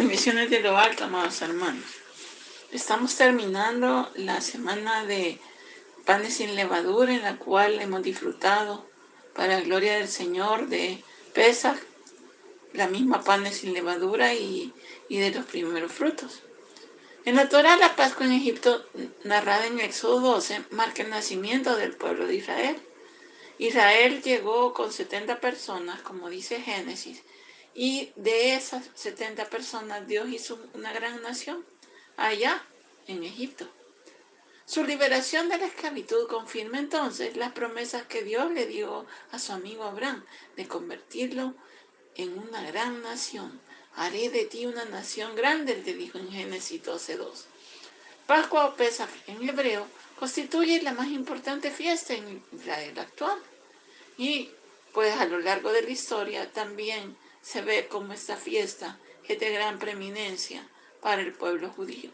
Bendiciones de lo alto, amados hermanos. Estamos terminando la semana de panes sin levadura, en la cual hemos disfrutado, para la gloria del Señor, de Pesaj, la misma panes sin levadura y de los primeros frutos. En la Torá, la Pascua en Egipto, narrada en Éxodo 12, marca el nacimiento del pueblo de Israel. Israel llegó con 70 personas, como dice Génesis, y de esas 70 personas Dios hizo una gran nación allá en Egipto. Su liberación de la esclavitud confirma entonces las promesas que Dios le dio a su amigo Abraham de convertirlo en una gran nación. Haré de ti una nación grande, le dijo en Génesis 12:2. Pascua o Pesaj en hebreo constituye la más importante fiesta en Israel actual. Y pues a lo largo de la historia también se ve como esta fiesta es de gran preeminencia para el pueblo judío.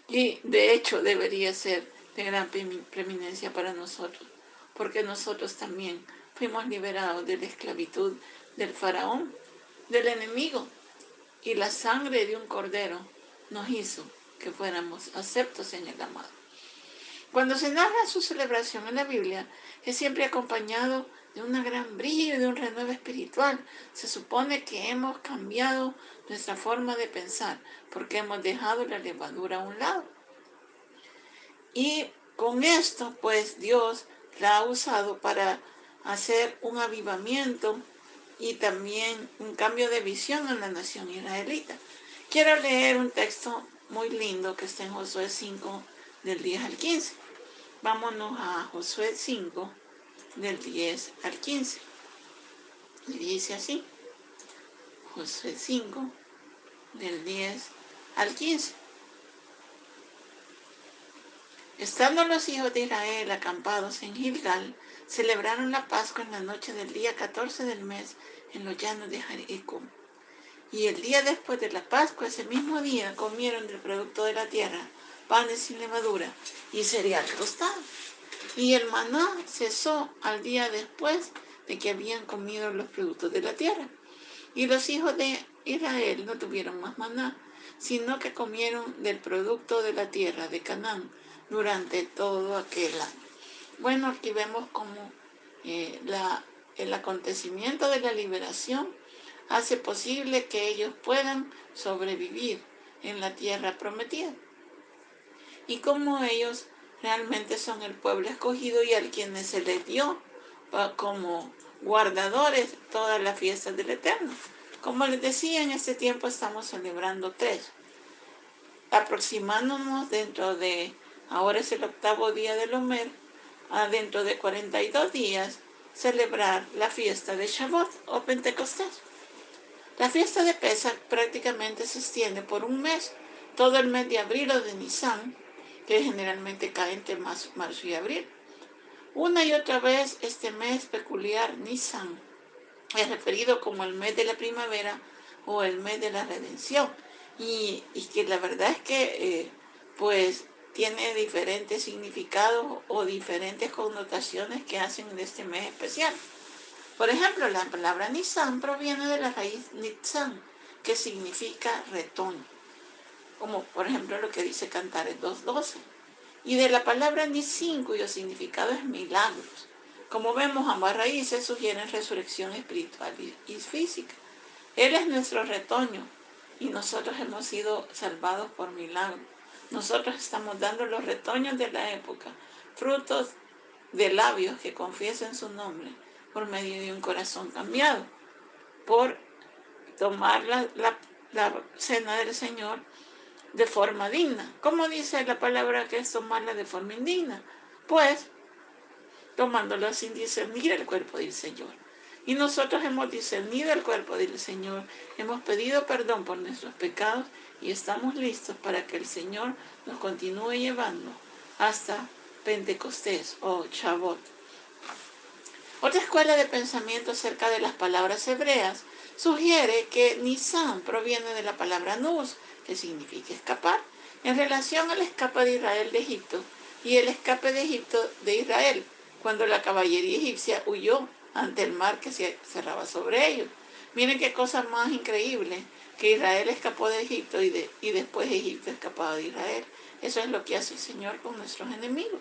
Y de hecho debería ser de gran preeminencia para nosotros, porque nosotros también fuimos liberados de la esclavitud del faraón, del enemigo, y la sangre de un cordero nos hizo que fuéramos aceptos en el amado. Cuando se narra su celebración en la Biblia, es siempre acompañado de un gran brillo y de un renuevo espiritual. Se supone que hemos cambiado nuestra forma de pensar porque hemos dejado la levadura a un lado. Y con esto, pues Dios la ha usado para hacer un avivamiento y también un cambio de visión en la nación israelita. Quiero leer un texto muy lindo que está en Josué 5, del 10 al 15. Vámonos a Josué 5, del 10 al 15. Y dice así, Josué 5, del 10 al 15. Estando los hijos de Israel acampados en Gilgal, celebraron la Pascua en la noche del día 14 del mes en los llanos de Jericó. Y el día después de la Pascua, ese mismo día, comieron del producto de la tierra, panes sin levadura y cereal tostado. Y el maná cesó al día después de que habían comido los productos de la tierra. Y los hijos de Israel no tuvieron más maná, sino que comieron del producto de la tierra de Canaán durante todo aquel año. Bueno, aquí vemos cómo el acontecimiento de la liberación hace posible que ellos puedan sobrevivir en la tierra prometida. Y cómo ellos realmente son el pueblo escogido y a quienes se les dio como guardadores todas las fiestas del Eterno. Como les decía, en este tiempo estamos celebrando 3. Aproximándonos dentro de, ahora es el 8º día del Omer, dentro de 42 días, celebrar la fiesta de Shavuot o Pentecostés. La fiesta de Pesaj prácticamente se extiende por un mes, todo el mes de abril o de Nisan, que generalmente cae entre marzo y abril. Una y otra vez este mes peculiar, Nisan, es referido como el mes de la primavera o el mes de la redención. Y que la verdad es que pues tiene diferentes significados o diferentes connotaciones que hacen de este mes especial. Por ejemplo, la palabra Nisan proviene de la raíz Nitzan, que significa retoño, como por ejemplo lo que dice Cantares 2:12, y de la palabra Nisin, cuyo significado es milagros. Como vemos, ambas raíces sugieren resurrección espiritual y física. Él es nuestro retoño y nosotros hemos sido salvados por milagro. Nosotros estamos dando los retoños de la época, frutos de labios que confiesen su nombre por medio de un corazón cambiado, por tomar la cena del Señor de forma digna. ¿Cómo dice la palabra que es tomarla de forma indigna? Pues tomándolo sin discernir el cuerpo del Señor. Y nosotros hemos discernido el cuerpo del Señor, hemos pedido perdón por nuestros pecados y estamos listos para que el Señor nos continúe llevando hasta Pentecostés o Shavuot. Otra escuela de pensamiento acerca de las palabras hebreas sugiere que Nisan proviene de la palabra Nus, que significa escapar, en relación al escape de Israel de Egipto y el escape de Egipto de Israel, cuando la caballería egipcia huyó ante el mar que se cerraba sobre ellos. Miren qué cosa más increíble, que Israel escapó de Egipto y después Egipto escapado de Israel. Eso es lo que hace el Señor con nuestros enemigos.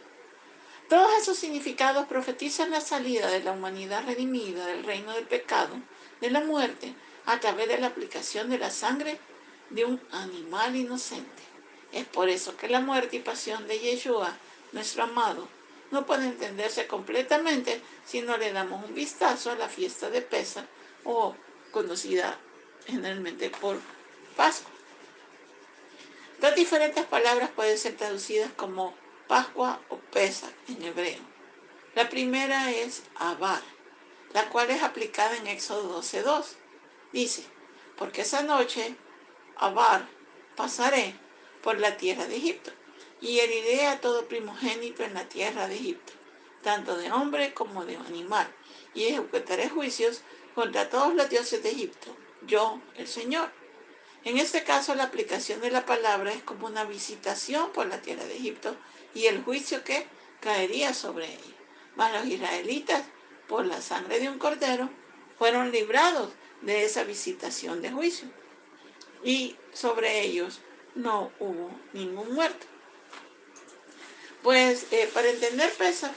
Todos esos significados profetizan la salida de la humanidad redimida del reino del pecado, de la muerte, a través de la aplicación de la sangre de un animal inocente. Es por eso que la muerte y pasión de Yeshua, nuestro amado, no puede entenderse completamente si no le damos un vistazo a la fiesta de Pesaj, o conocida generalmente por Pascua. Dos diferentes palabras pueden ser traducidas como Pascua o Pesaj en hebreo. La primera es Abar, la cual es aplicada en Éxodo 12:2. Dice, porque esa noche, Abar, pasaré por la tierra de Egipto, y heriré a todo primogénito en la tierra de Egipto, tanto de hombre como de animal, y ejecutaré juicios contra todos los dioses de Egipto, yo, el Señor. En este caso, la aplicación de la palabra es como una visitación por la tierra de Egipto y el juicio que caería sobre ella. Mas los israelitas, por la sangre de un cordero, fueron librados de esa visitación de juicio. Y sobre ellos no hubo ningún muerto. Pues para entender Pesaj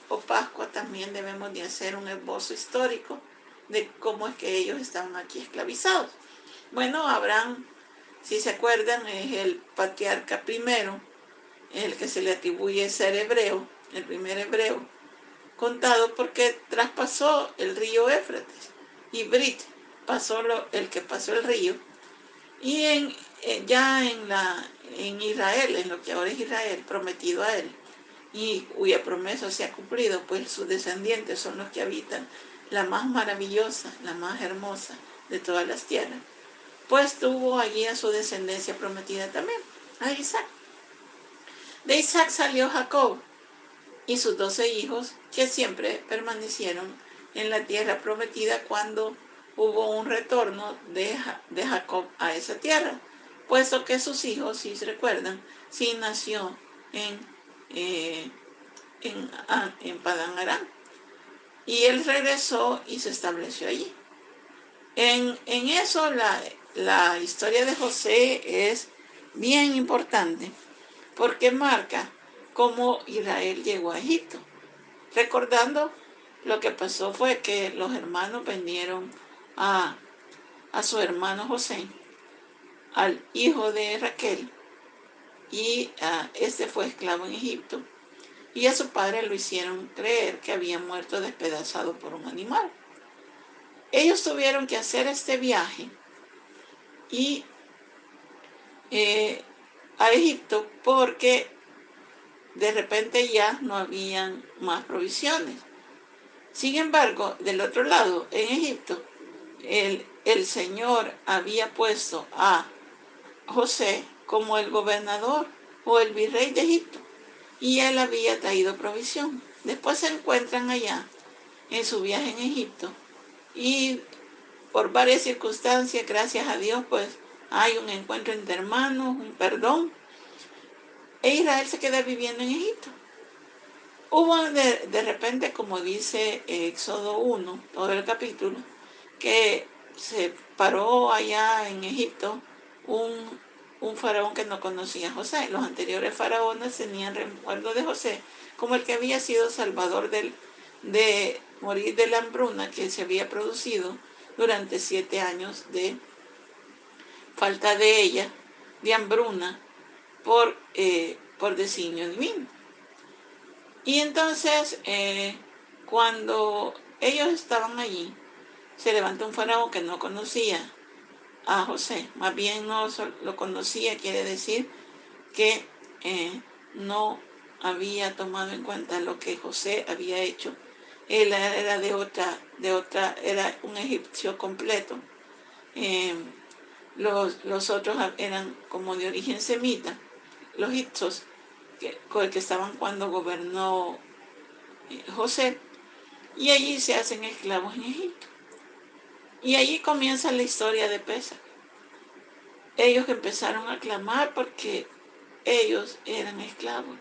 o Pascua también debemos de hacer un esbozo histórico de cómo es que ellos estaban aquí esclavizados. Bueno, Abraham, si se acuerdan, es el patriarca primero, el que se le atribuye ser hebreo, el primer hebreo, contado porque traspasó el río Éufrates, y Brit pasó el que pasó el río, y en Israel, en lo que ahora es Israel, prometido a él, y cuya promesa se ha cumplido, pues sus descendientes son los que habitan la más maravillosa, la más hermosa de todas las tierras, pues tuvo allí a su descendencia prometida también, a Isaac. De Isaac salió Jacob y sus 12 hijos, que siempre permanecieron en la tierra prometida cuando hubo un retorno de Jacob a esa tierra, puesto que sus hijos, si se recuerdan, sí nació en Padán Aram, y él regresó y se estableció allí. En eso la historia de José es bien importante, porque marca cómo Israel llegó a Egipto. Recordando, lo que pasó fue que los hermanos vendieron a su hermano José, al hijo de Raquel, y este fue esclavo en Egipto, y a su padre lo hicieron creer que había muerto despedazado por un animal. Ellos tuvieron que hacer este viaje y a Egipto, porque de repente ya no habían más provisiones. Sin embargo, del otro lado, en Egipto, el Señor había puesto a José como el gobernador o el virrey de Egipto, y él había traído provisión. Después se encuentran allá en su viaje en Egipto, y por varias circunstancias, gracias a Dios, pues hay un encuentro entre hermanos, un perdón, e Israel se queda viviendo en Egipto. Hubo de repente, como dice Éxodo 1, todo el capítulo, que se paró allá en Egipto un faraón que no conocía a José. Los anteriores faraones tenían recuerdo de José como el que había sido salvador de morir de la hambruna que se había producido durante 7 años de falta de ella, de hambruna, por designio divino. Y entonces, cuando ellos estaban allí, se levantó un faraón que no conocía a José, más bien no lo conocía, quiere decir que no había tomado en cuenta lo que José había hecho. Él era era un egipcio completo. Los otros eran como de origen semita, los hicsos, que estaban cuando gobernó José, y allí se hacen esclavos en Egipto. Y allí comienza la historia de Pesaj. Ellos empezaron a clamar porque ellos eran esclavos,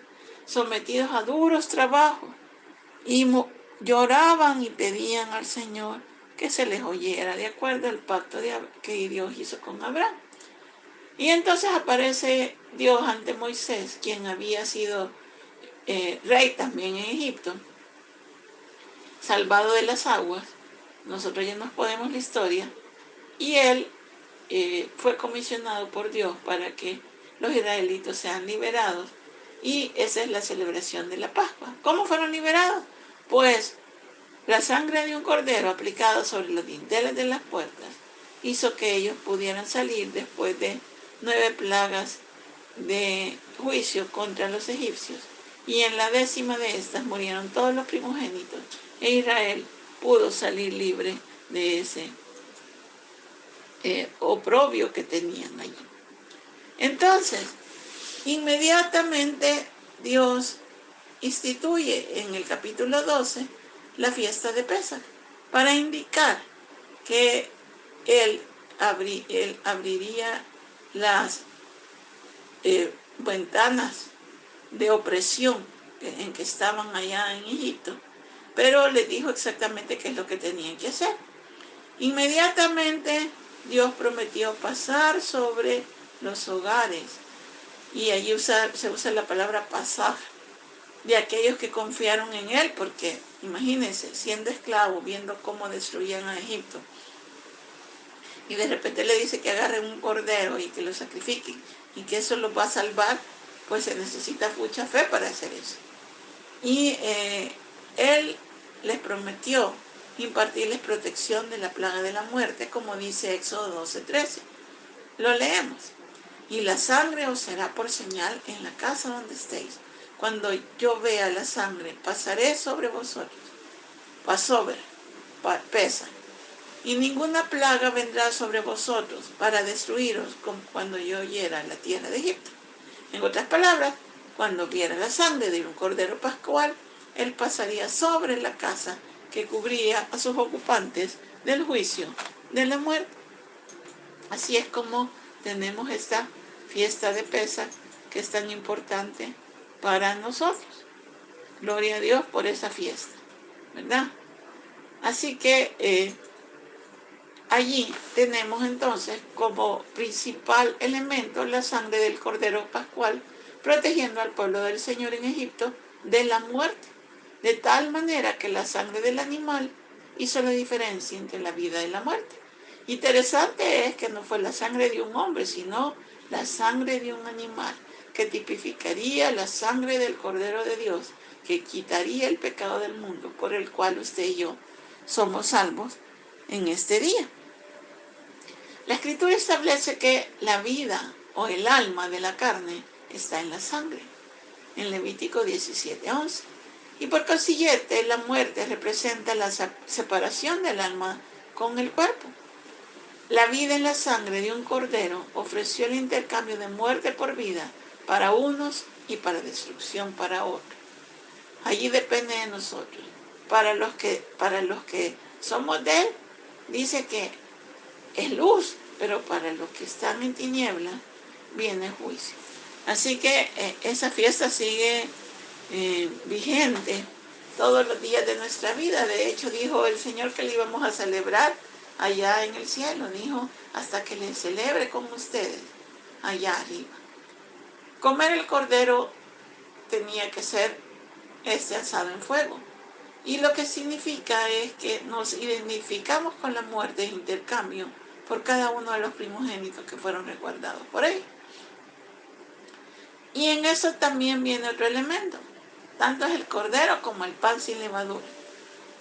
sometidos a duros trabajos, y lloraban y pedían al Señor que se les oyera, de acuerdo al pacto que Dios hizo con Abraham. Y entonces aparece Dios ante Moisés, quien había sido rey también en Egipto, salvado de las aguas. Nosotros ya nos podemos la historia. Y él fue comisionado por Dios para que los israelitos sean liberados. Y esa es la celebración de la Pascua. ¿Cómo fueron liberados? Pues la sangre de un cordero aplicada sobre los dinteles de las puertas hizo que ellos pudieran salir después de 9 plagas de juicio contra los egipcios. Y en la 10ª de estas murieron todos los primogénitos. E Israel pudo salir libre de ese oprobio que tenían allí. Entonces, inmediatamente Dios instituye en el capítulo 12 la fiesta de Pesaj para indicar que él abriría las ventanas de opresión en que estaban allá en Egipto, pero les dijo exactamente qué es lo que tenían que hacer. Inmediatamente Dios prometió pasar sobre los hogares, y allí se usa la palabra pasar, de aquellos que confiaron en él, porque imagínense, siendo esclavo, viendo cómo destruían a Egipto, y de repente le dice que agarren un cordero y que lo sacrifiquen, y que eso los va a salvar, pues se necesita mucha fe para hacer eso. Y él les prometió impartirles protección de la plaga de la muerte, como dice Éxodo 12:13. Lo leemos. Y la sangre os será por señal en la casa donde estéis. Cuando yo vea la sangre, pasaré sobre vosotros. Passover, pesa. Y ninguna plaga vendrá sobre vosotros para destruiros como cuando yo hiera la tierra de Egipto. En otras palabras, cuando viera la sangre de un cordero pascual, él pasaría sobre la casa que cubría a sus ocupantes del juicio de la muerte. Así es como tenemos esta fiesta de Pesaj, que es tan importante para nosotros. Gloria a Dios por esa fiesta, ¿verdad? Así que allí tenemos entonces como principal elemento la sangre del cordero pascual, protegiendo al pueblo del Señor en Egipto de la muerte, de tal manera que la sangre del animal hizo la diferencia entre la vida y la muerte. Interesante es que no fue la sangre de un hombre, sino la sangre de un animal, que tipificaría la sangre del Cordero de Dios, que quitaría el pecado del mundo, por el cual usted y yo somos salvos en este día. La Escritura establece que la vida o el alma de la carne está en la sangre, en Levítico 17:11. Y por consiguiente, la muerte representa la separación del alma con el cuerpo. La vida en la sangre de un cordero ofreció el intercambio de muerte por vida para unos y para destrucción para otros. Allí depende de nosotros. Para los que somos de él, dice que es luz, pero para los que están en tinieblas viene juicio. Así que esa fiesta sigue vigente todos los días de nuestra vida. De hecho, dijo el Señor que le íbamos a celebrar allá en el cielo, dijo, hasta que le celebre con ustedes allá arriba. Comer el cordero tenía que ser asado en fuego. Y lo que significa es que nos identificamos con la muerte de intercambio por cada uno de los primogénitos que fueron resguardados por él. Y en eso también viene otro elemento. Tanto es el cordero como el pan sin levadura.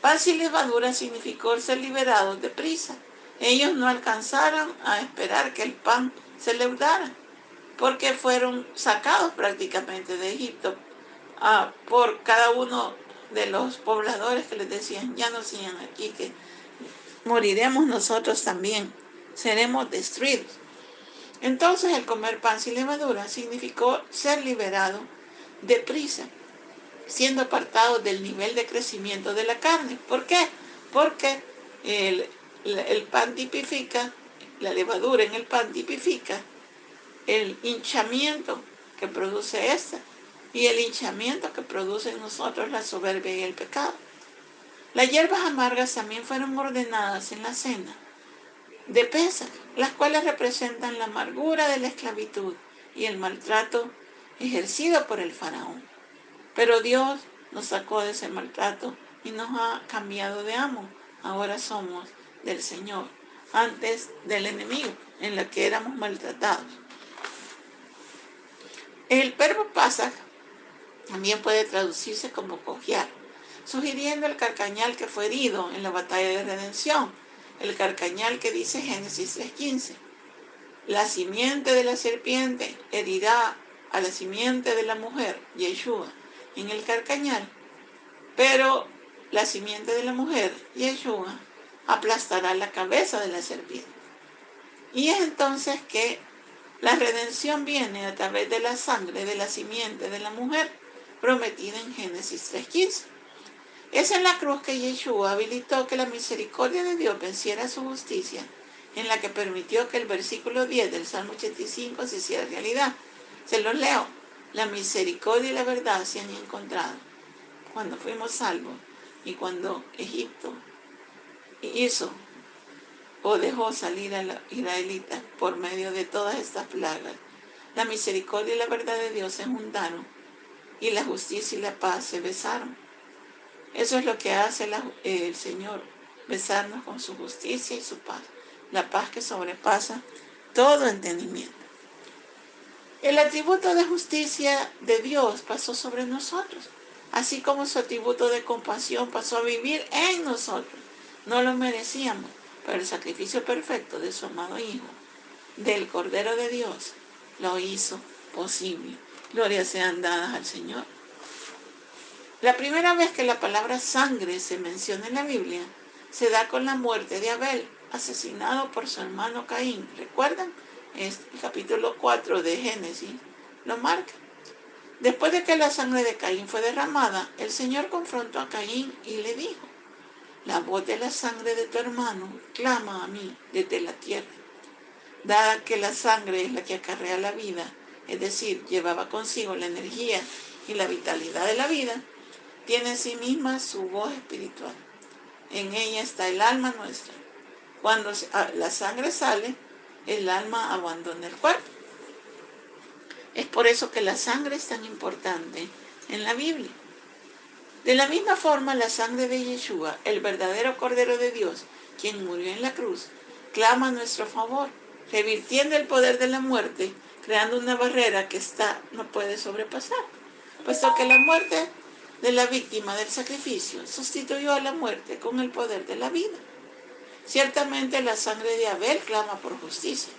Pan sin levadura significó ser liberados deprisa. Ellos no alcanzaron a esperar que el pan se leudara, porque fueron sacados prácticamente de Egipto por cada uno de los pobladores que les decían, ya no sigan aquí, que moriremos nosotros también, seremos destruidos. Entonces el comer pan sin levadura significó ser liberado deprisa, siendo apartado del nivel de crecimiento de la carne. ¿Por qué? Porque el pan tipifica, la levadura en el pan tipifica el hinchamiento que produce esta y el hinchamiento que produce en nosotros la soberbia y el pecado. Las hierbas amargas también fueron ordenadas en la cena de Pesaj, las cuales representan la amargura de la esclavitud y el maltrato ejercido por el faraón. Pero Dios nos sacó de ese maltrato y nos ha cambiado de amo. Ahora somos del Señor, antes del enemigo, en la que éramos maltratados. El verbo Pesaj también puede traducirse como cojear, sugiriendo el carcañal que fue herido en la batalla de redención, el carcañal que dice Génesis 3:15. La simiente de la serpiente herirá a la simiente de la mujer, Yeshua, en el carcañal, pero la simiente de la mujer, Yeshua, aplastará la cabeza de la serpiente. Y es entonces que la redención viene a través de la sangre de la simiente de la mujer, prometida en Génesis 3:15. Es en la cruz que Yeshua habilitó que la misericordia de Dios venciera su justicia, en la que permitió que el versículo 10 del Salmo 85 se hiciera realidad. Se los leo. La misericordia y la verdad se han encontrado cuando fuimos salvos y cuando Egipto hizo o dejó salir a los israelitas por medio de todas estas plagas. La misericordia y la verdad de Dios se juntaron y la justicia y la paz se besaron. Eso es lo que hace el Señor, besarnos con su justicia y su paz, la paz que sobrepasa todo entendimiento. El atributo de justicia de Dios pasó sobre nosotros, así como su atributo de compasión pasó a vivir en nosotros. No lo merecíamos, pero el sacrificio perfecto de su amado Hijo, del Cordero de Dios, lo hizo posible. Gloria sean dadas al Señor. La primera vez que la palabra sangre se menciona en la Biblia se da con la muerte de Abel, asesinado por su hermano Caín. ¿Recuerdan? Es el capítulo 4 de Génesis lo marca. Después de que la sangre de Caín fue derramada, el Señor confrontó a Caín y le dijo: la voz de la sangre de tu hermano clama a mí desde la tierra. Dada que la sangre es la que acarrea la vida, es decir, llevaba consigo la energía y la vitalidad de la vida, tiene en sí misma su voz espiritual. En ella está el alma nuestra. Cuando la sangre sale, el alma abandona el cuerpo. Es por eso que la sangre es tan importante en la Biblia. De la misma forma, la sangre de Yeshua, el verdadero Cordero de Dios, quien murió en la cruz, clama a nuestro favor, revirtiendo el poder de la muerte, creando una barrera que no puede sobrepasar, puesto que la muerte de la víctima del sacrificio sustituyó a la muerte con el poder de la vida. Ciertamente la sangre de Abel clama por justicia,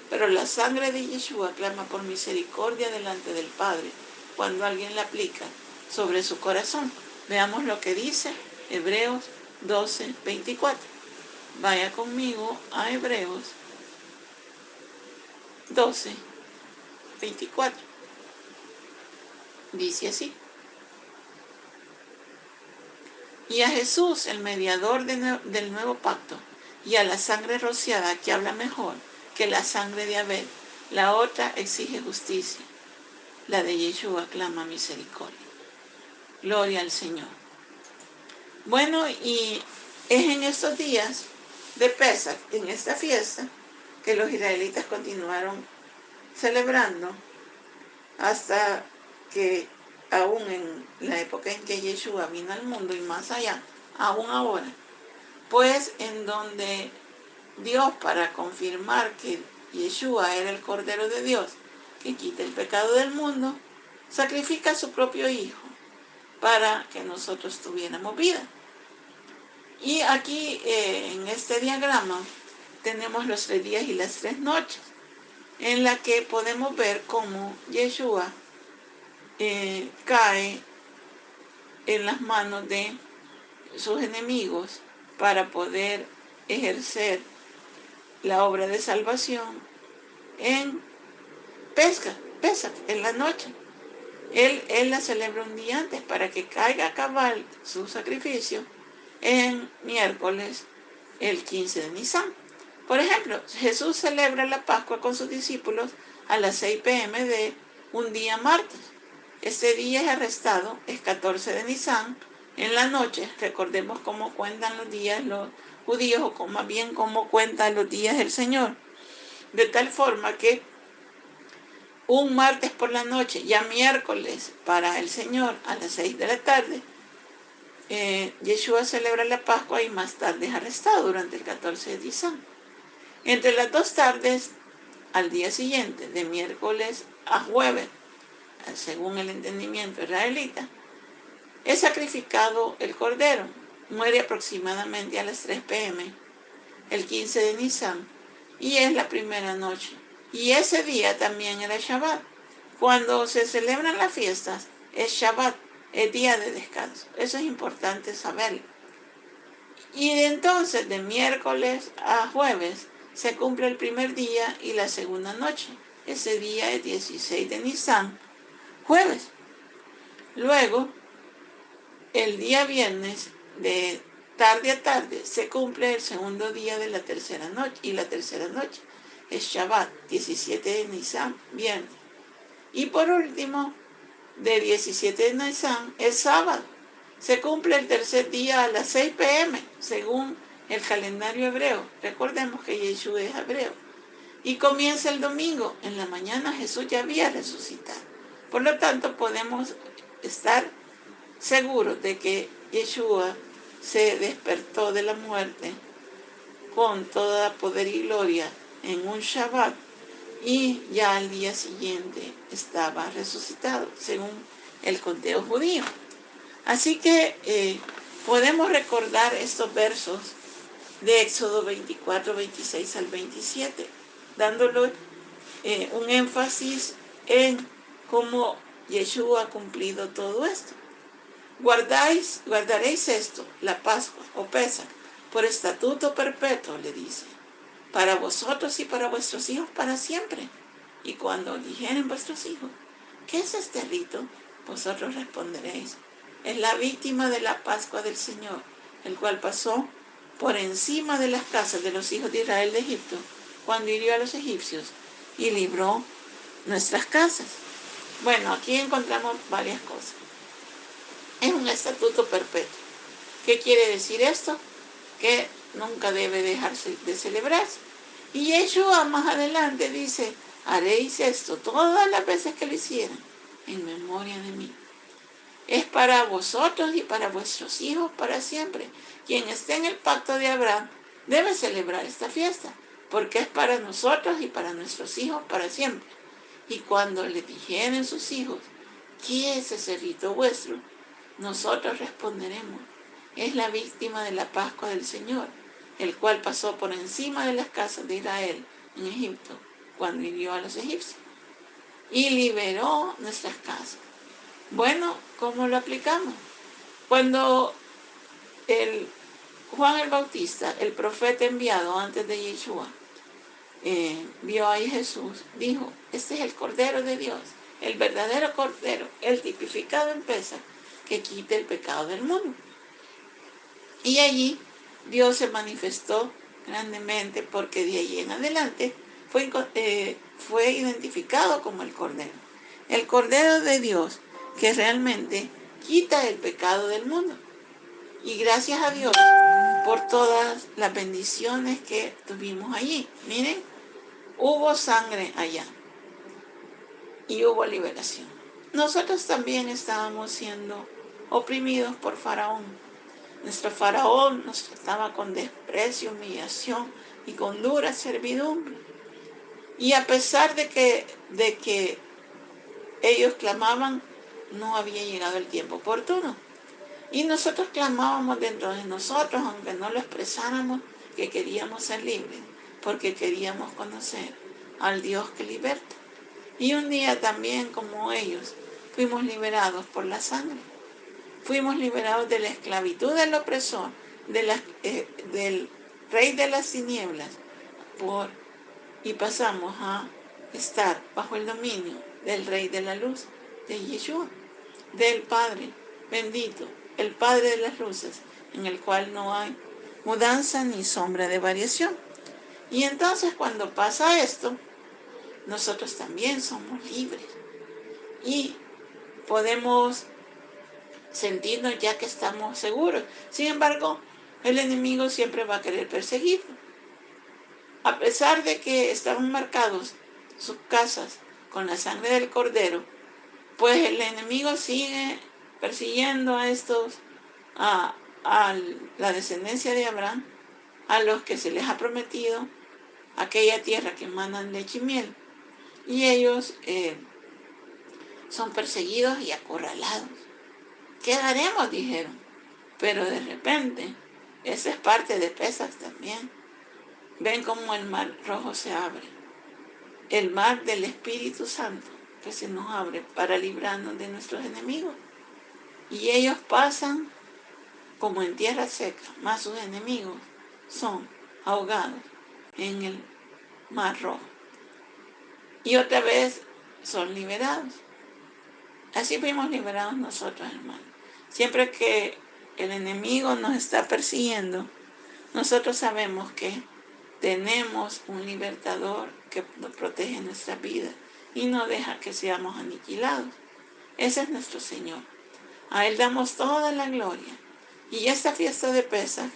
pero la sangre de Yeshua clama por misericordia delante del Padre cuando alguien la aplica sobre su corazón. Veamos lo que dice Hebreos 12:24. Vaya conmigo a Hebreos 12:24. Dice así: y a Jesús, el mediador del nuevo pacto, y a la sangre rociada, que habla mejor que la sangre de Abel. La otra exige justicia, la de Yeshua clama misericordia. Gloria al Señor. Bueno, y es en estos días de Pesaj, en esta fiesta, que los israelitas continuaron celebrando hasta que aún en la época en que Yeshua vino al mundo y más allá, aún ahora, pues en donde Dios, para confirmar que Yeshua era el Cordero de Dios que quita el pecado del mundo, sacrifica a su propio Hijo para que nosotros tuviéramos vida. Y aquí en este diagrama tenemos los 3 días y las 3 noches, en la que podemos ver cómo Yeshua cae en las manos de sus enemigos para poder ejercer la obra de salvación en Pesaj, en la noche. Él la celebra un día antes para que caiga a cabal su sacrificio en miércoles, el 15 de Nisan. Por ejemplo, Jesús celebra la Pascua con sus discípulos a las 6 p.m. de un día martes. Este día es arrestado, es 14 de Nisan, en la noche. Recordemos cómo cuentan los días los judíos, o más bien cómo cuentan los días el Señor. De tal forma que un martes por la noche, ya miércoles para el Señor, a las 6 de la tarde, Yeshua celebra la Pascua y más tarde es arrestado durante el 14 de Nisan. Entre las 2 tardes, al día siguiente, de miércoles a jueves, según el entendimiento israelita, es sacrificado el cordero. Muere aproximadamente a las 3 p.m. el 15 de Nisan, y es la primera noche. Y ese día también era Shabbat. Cuando se celebran las fiestas, es Shabbat, es día de descanso. Eso es importante saberlo. Y de entonces, de miércoles a jueves, se cumple el primer día y la segunda noche. Ese día es 16 de Nisan, jueves. Luego, el día viernes, de tarde a tarde, se cumple el segundo día de la tercera noche. Y la tercera noche es Shabbat, 17 de Nisan, viernes. Y por último, de 17 de Nisan es sábado. Se cumple el tercer día a las 6 p.m., según el calendario hebreo. Recordemos que Yeshua es hebreo. Y comienza el domingo. En la mañana Jesús ya había resucitado. Por lo tanto, podemos estar seguros de que Yeshua se despertó de la muerte con toda poder y gloria en un Shabbat, y ya al día siguiente estaba resucitado, según el conteo judío. Así que podemos recordar estos versos de Éxodo 24, 26 al 27, dándole un énfasis en cómo Yeshua ha cumplido todo esto. Guardaréis esto, la Pascua o Pesach, por estatuto perpetuo, le dice, para vosotros y para vuestros hijos para siempre. Y cuando dijeren vuestros hijos, ¿qué es este rito? Vosotros responderéis, es la víctima de la Pascua del Señor, el cual pasó por encima de las casas de los hijos de Israel de Egipto, cuando hirió a los egipcios y libró nuestras casas. Bueno, aquí encontramos varias cosas. Es un estatuto perpetuo. ¿Qué quiere decir esto? Que nunca debe dejarse de celebrarse. Y Yeshua más adelante dice, haréis esto todas las veces que lo hicieran, en memoria de mí. Es para vosotros y para vuestros hijos para siempre. Quien esté en el pacto de Abraham debe celebrar esta fiesta, porque es para nosotros y para nuestros hijos para siempre. Y cuando le dijeren sus hijos, ¿qué es ese rito vuestro? Nosotros responderemos, es la víctima de la Pascua del Señor, el cual pasó por encima de las casas de Israel en Egipto, cuando hirió a los egipcios, y liberó nuestras casas. Bueno, ¿cómo lo aplicamos? Cuando Juan el Bautista, el profeta enviado antes de Yeshua, vio a Jesús, dijo, este es el Cordero de Dios, el verdadero Cordero, el tipificado en Pesach, que quite el pecado del mundo. Y allí Dios se manifestó grandemente, porque de allí en adelante fue identificado como el Cordero de Dios, que realmente quita el pecado del mundo. Y gracias a Dios por todas las bendiciones que tuvimos allí. Miren, hubo sangre allá y hubo liberación. Nosotros también estábamos siendo oprimidos por Faraón. Nuestro Faraón nos trataba con desprecio, humillación y con dura servidumbre. Y a pesar de que ellos clamaban, no había llegado el tiempo oportuno. Y nosotros clamábamos dentro de nosotros, aunque no lo expresáramos, que queríamos ser libres, porque queríamos conocer al Dios que liberta. Y un día también, como ellos, fuimos liberados por la sangre. Fuimos liberados de la esclavitud del opresor, del rey de las tinieblas, y pasamos a estar bajo el dominio del Rey de la Luz, de Yeshua, del Padre bendito, el Padre de las luces, en el cual no hay mudanza ni sombra de variación. Y entonces cuando pasa esto, nosotros también somos libres y podemos sentirnos ya que estamos seguros. Sin embargo, el enemigo siempre va a querer perseguirnos. A pesar de que estaban marcados sus casas con la sangre del Cordero, pues el enemigo sigue persiguiendo a la descendencia de Abraham, a los que se les ha prometido aquella tierra que mandan leche y miel. Y ellos son perseguidos y acorralados. ¿Qué haremos?, dijeron. Pero de repente, esa es parte de Pesaj también. Ven cómo el mar rojo se abre. El mar del Espíritu Santo que se nos abre para librarnos de nuestros enemigos. Y ellos pasan como en tierra seca, más sus enemigos son ahogados en el mar rojo. Y otra vez son liberados. Así fuimos liberados nosotros, hermanos. Siempre que el enemigo nos está persiguiendo, nosotros sabemos que tenemos un libertador que nos protege nuestra vida y no deja que seamos aniquilados. Ese es nuestro Señor. A Él damos toda la gloria. Y esta fiesta de Pesaj,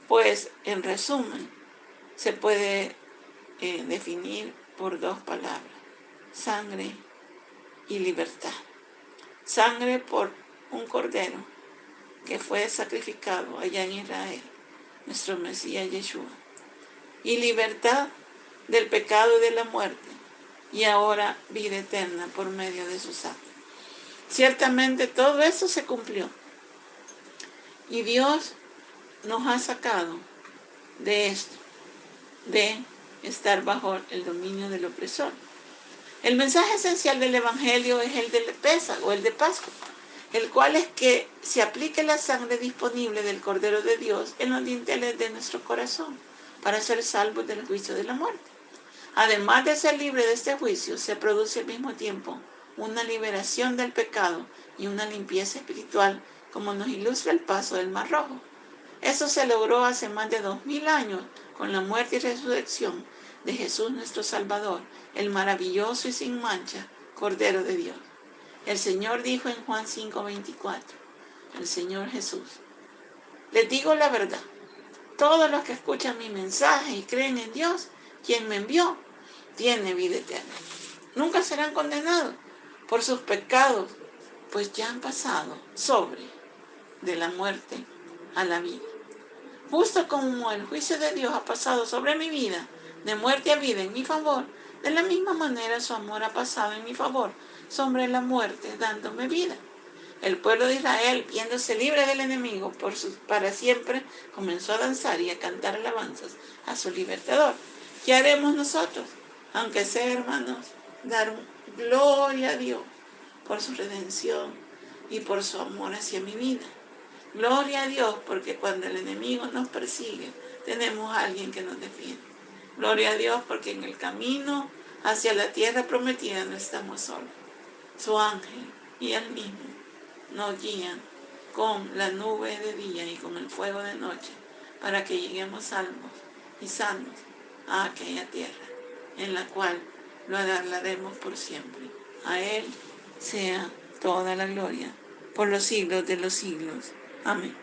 pues en resumen, se puede definir por dos palabras: sangre y libertad. Sangre por un cordero que fue sacrificado allá en Israel, nuestro Mesías Yeshua. Y libertad del pecado y de la muerte, y ahora vida eterna por medio de su sangre. Ciertamente todo eso se cumplió. Y Dios nos ha sacado de esto, de estar bajo el dominio del opresor. El mensaje esencial del Evangelio es el del Pesaj o el de Pascua, el cual es que se aplique la sangre disponible del Cordero de Dios en los dinteles de nuestro corazón para ser salvos del juicio de la muerte. Además de ser libre de este juicio, se produce al mismo tiempo una liberación del pecado y una limpieza espiritual, como nos ilustra el paso del Mar Rojo. Eso se logró hace más de 2000 años con la muerte y resurrección de Jesús nuestro Salvador, el maravilloso y sin mancha Cordero de Dios. El Señor dijo en Juan 5:24, el Señor Jesús: les digo la verdad, todos los que escuchan mi mensaje y creen en Dios, quien me envió, tiene vida eterna. Nunca serán condenados por sus pecados, pues ya han pasado sobre de la muerte a la vida. Justo como el juicio de Dios ha pasado sobre mi vida, de muerte a vida en mi favor, de la misma manera su amor ha pasado en mi favor sobre la muerte, dándome vida. El pueblo de Israel, viéndose libre del enemigo para siempre, comenzó a danzar y a cantar alabanzas a su libertador. ¿Qué haremos nosotros? Aunque sea, hermanos, dar gloria a Dios por su redención y por su amor hacia mi vida. Gloria a Dios, porque cuando el enemigo nos persigue, tenemos a alguien que nos defiende. Gloria a Dios, porque en el camino hacia la tierra prometida no estamos solos. Su ángel y él mismo nos guían con la nube de día y con el fuego de noche, para que lleguemos salvos y sanos a aquella tierra, en la cual lo adarlaremos por siempre. A Él sea toda la gloria, por los siglos de los siglos. Amén.